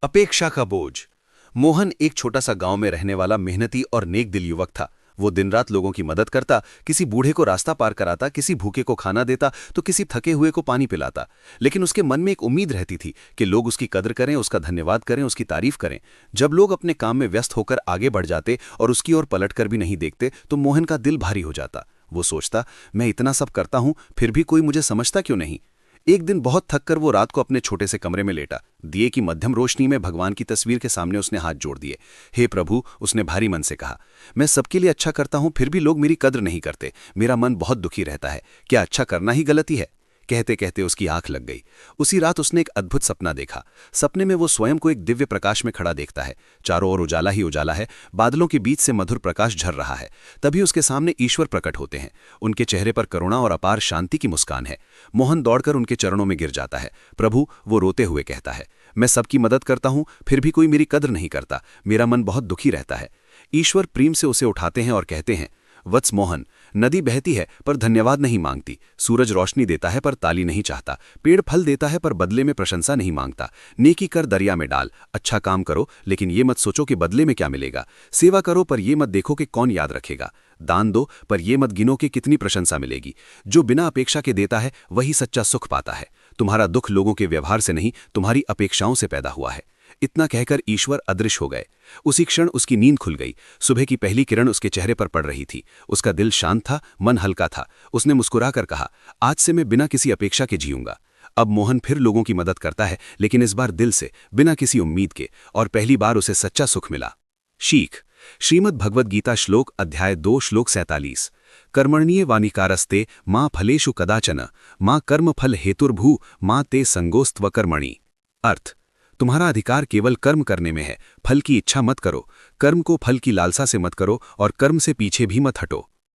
अपेक्षा का बोझ। मोहन एक छोटा सा गांव में रहने वाला मेहनती और नेक दिल युवक था। वो दिन रात लोगों की मदद करता, किसी बूढ़े को रास्ता पार कराता, किसी भूखे को खाना देता तो किसी थके हुए को पानी पिलाता। लेकिन उसके मन में एक उम्मीद रहती थी कि लोग उसकी कदर करें, उसका धन्यवाद करें, उसकी तारीफ करें। जब लोग अपने काम में व्यस्त होकर आगे बढ़ जाते और उसकी ओर पलटकर भी नहीं देखते तो मोहन का दिल भारी हो जाता। वो सोचता, मैं इतना सब करता हूं फिर भी कोई मुझे समझता क्यों नहीं। एक दिन बहुत थककर वो रात को अपने छोटे से कमरे में लेटा। दिए की मध्यम रोशनी में भगवान की तस्वीर के सामने उसने हाथ जोड़ दिए। हे प्रभु, उसने भारी मन से कहा, मैं सबके लिए अच्छा करता हूं फिर भी लोग मेरी कद्र नहीं करते। मेरा मन बहुत दुखी रहता है। क्या अच्छा करना ही गलती है? कहते कहते उसकी आंख लग गई। उसी रात उसने एक अद्भुत सपना देखा। सपने में वो स्वयं को एक दिव्य प्रकाश में खड़ा देखता है। चारों ओर उजाला ही उजाला है, बादलों के बीच से मधुर प्रकाश झर रहा है। तभी उसके सामने ईश्वर प्रकट होते हैं। उनके चेहरे पर करुणा और अपार शांति की मुस्कान है। मोहन दौड़कर उनके चरणों में गिर जाता है। प्रभु, वो रोते हुए कहता है, मैं सबकी मदद करता हूं फिर भी कोई मेरी कद्र नहीं करता। मेरा मन बहुत दुखी रहता है। ईश्वर प्रेम से उसे उठाते हैं और कहते हैं, वत्स मोहन, नदी बहती है पर धन्यवाद नहीं मांगती। सूरज रोशनी देता है पर ताली नहीं चाहता। पेड़ फल देता है पर बदले में प्रशंसा नहीं मांगता। नेकी कर दरिया में डाल। अच्छा काम करो लेकिन ये मत सोचो कि बदले में क्या मिलेगा। सेवा करो पर ये मत देखो कि कौन याद रखेगा। दान दो पर ये मत गिनो कि कितनी प्रशंसा मिलेगी। जो बिना अपेक्षा के देता है वही सच्चा सुख पाता है। तुम्हारा दुख लोगों के व्यवहार से नहीं, तुम्हारी अपेक्षाओं से पैदा हुआ है। इतना कहकर ईश्वर अदृश्य हो गए। उसी क्षण उसकी नींद खुल गई। सुबह की पहली किरण उसके चेहरे पर पड़ रही थी। उसका दिल शांत था, मन हल्का था। उसने मुस्कुराकर कहा, आज से मैं बिना किसी अपेक्षा के जीऊंगा। अब मोहन फिर लोगों की मदद करता है, लेकिन इस बार दिल से, बिना किसी उम्मीद के, और पहली बार उसे सच्चा सुख मिला। शीख। श्रीमद् भगवद गीता श्लोक अध्याय 2 श्लोक 47। कर्मण्ये वानिकारस्ते मां फलेषु कदाचन मां कर्म फल हेतुर्भू मां ते संगोस्त्व कर्मणि। अर्थ, तुम्हारा अधिकार केवल कर्म करने में है। फल की इच्छा मत करो। कर्म को फल की लालसा से मत करो और कर्म से पीछे भी मत हटो।